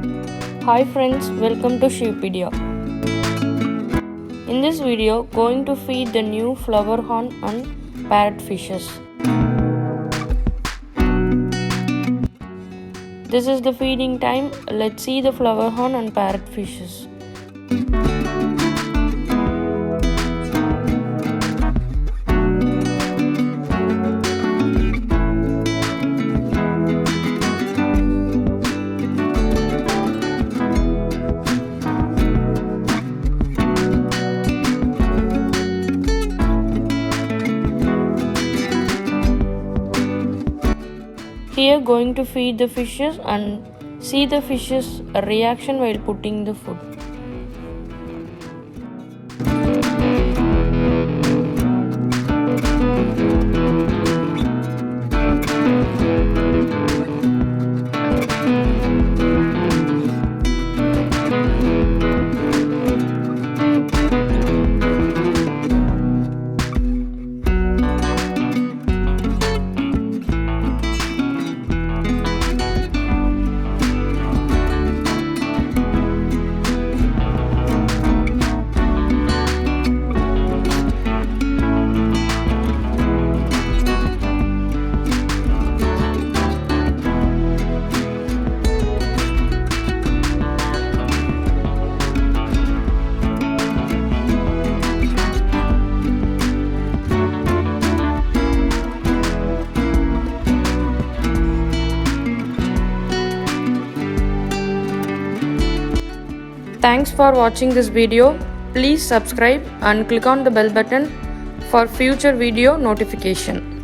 Hi friends, welcome to Sheepedia. In this video, going to feed the new flowerhorn and parrot fishes. This is the feeding time. Let's see the flowerhorn and parrot fishes. Here going to feed the fishes and see the fishes' reaction while putting the food. Thanks for watching this video. Please subscribe and click on the bell button for future video notification.